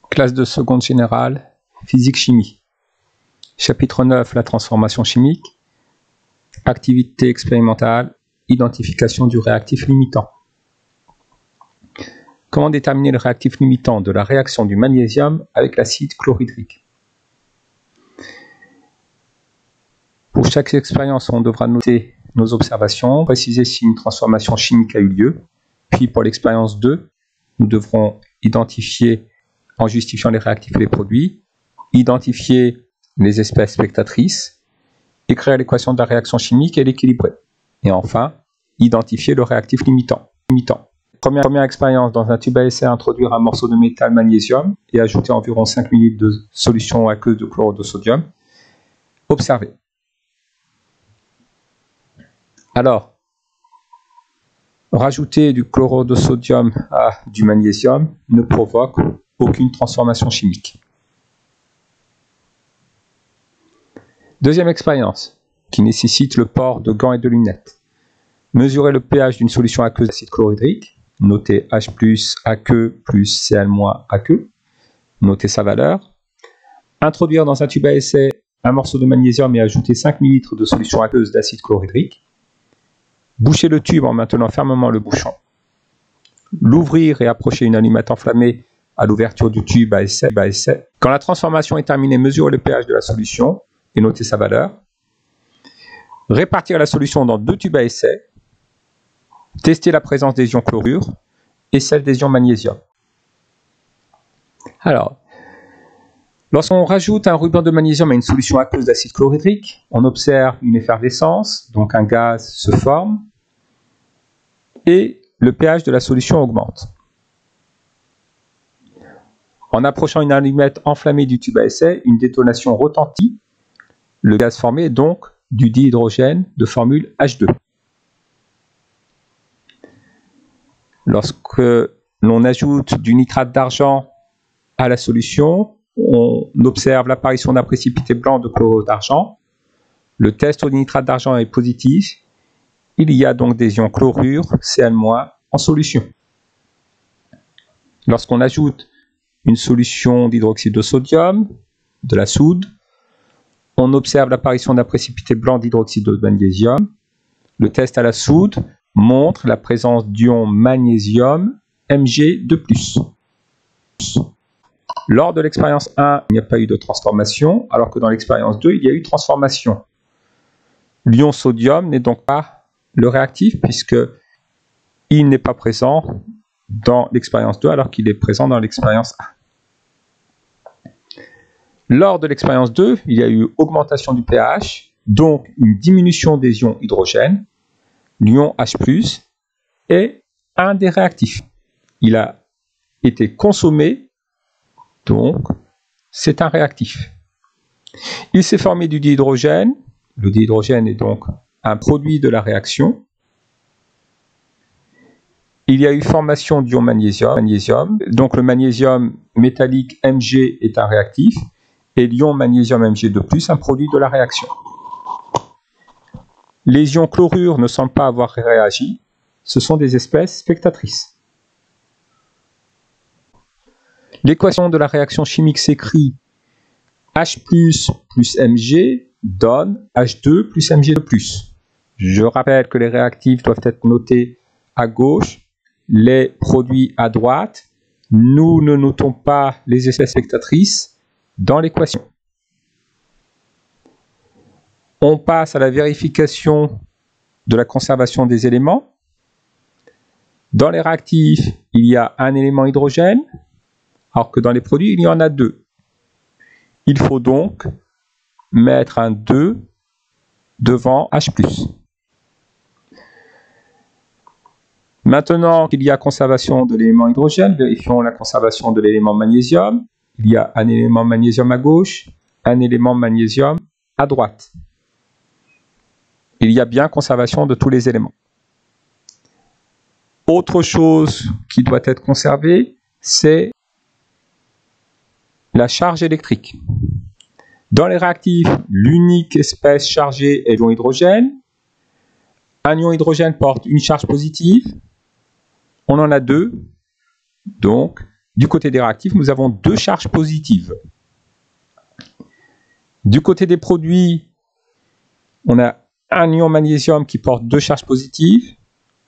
Classe de seconde générale, physique-chimie. Chapitre 9, la transformation chimique. Activité expérimentale, identification du réactif limitant. Comment déterminer le réactif limitant de la réaction du magnésium avec l'acide chlorhydrique? Pour chaque expérience, on devra noter nos observations, préciser si une transformation chimique a eu lieu. Puis pour l'expérience 2, nous devrons identifier, en justifiant les réactifs et les produits, identifier les espèces spectatrices, écrire l'équation de la réaction chimique et l'équilibrer. Et enfin, identifier le réactif limitant. Première expérience, dans un tube à essai, introduire un morceau de métal magnésium et ajouter environ 5 ml de solution aqueuse de chlorure de sodium. Observer. Alors, rajouter du chlorure de sodium à du magnésium ne provoque aucune transformation chimique. Deuxième expérience, qui nécessite le port de gants et de lunettes. Mesurer le pH d'une solution aqueuse d'acide chlorhydrique, noter H+, aqueux plus Cl- aqueux, noter sa valeur. Introduire dans un tube à essai un morceau de magnésium et ajouter 5 ml de solution aqueuse d'acide chlorhydrique. Boucher le tube en maintenant fermement le bouchon. L'ouvrir et approcher une allumette enflammée à l'ouverture du tube à essai. Quand la transformation est terminée, mesurer le pH de la solution et noter sa valeur. Répartir la solution dans 2 tubes à essai. Tester la présence des ions chlorure et celle des ions magnésium. Alors, lorsqu'on rajoute un ruban de magnésium à une solution aqueuse d'acide chlorhydrique, on observe une effervescence, donc un gaz se forme, et le pH de la solution augmente. En approchant une allumette enflammée du tube à essai, une détonation retentit. Le gaz formé est donc du dihydrogène de formule H2. Lorsque l'on ajoute du nitrate d'argent à la solution, on observe l'apparition d'un précipité blanc de chlorure d'argent. Le test au nitrate d'argent est positif. Il y a donc des ions chlorure, Cl- en solution. Lorsqu'on ajoute une solution d'hydroxyde de sodium, de la soude, on observe l'apparition d'un précipité blanc d'hydroxyde de magnésium. Le test à la soude montre la présence d'ion magnésium Mg2+. Lors de l'expérience 1, il n'y a pas eu de transformation, alors que dans l'expérience 2, il y a eu transformation. L'ion sodium n'est donc pas le réactif, puisqu'il n'est pas présent dans l'expérience 2, alors qu'il est présent dans l'expérience 1. Lors de l'expérience 2, il y a eu augmentation du pH, donc une diminution des ions hydrogène. L'ion H+ est un des réactifs. Il a été consommé, donc c'est un réactif. Il s'est formé du dihydrogène. Le dihydrogène est donc un produit de la réaction. Il y a eu formation d'ion magnésium. Donc le magnésium métallique Mg est un réactif. Et l'ion magnésium Mg2+, un produit de la réaction. Les ions chlorure ne semblent pas avoir réagi. Ce sont des espèces spectatrices. L'équation de la réaction chimique s'écrit H+ plus Mg donne H2 plus Mg2+. Je rappelle que les réactifs doivent être notés à gauche, les produits à droite. Nous ne notons pas les espèces spectatrices dans l'équation. On passe à la vérification de la conservation des éléments. Dans les réactifs, il y a un élément hydrogène, alors que dans les produits, il y en a 2. Il faut donc mettre un 2 devant H+. Maintenant qu'il y a conservation de l'élément hydrogène, vérifions la conservation de l'élément magnésium. Il y a un élément magnésium à gauche, un élément magnésium à droite. Il y a bien conservation de tous les éléments. Autre chose qui doit être conservée, c'est la charge électrique. Dans les réactifs, l'unique espèce chargée est l'ion hydrogène. Un ion hydrogène porte une charge positive. On en a 2, donc du côté des réactifs, nous avons deux charges positives. Du côté des produits, on a un ion magnésium qui porte deux charges positives.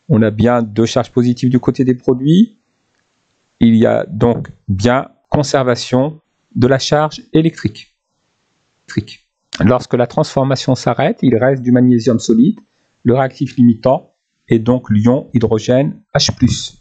On a bien deux charges positives du côté des produits. Il y a donc bien conservation de la charge électrique. Lorsque la transformation s'arrête, il reste du magnésium solide, le réactif limitant, et donc l'ion hydrogène H+.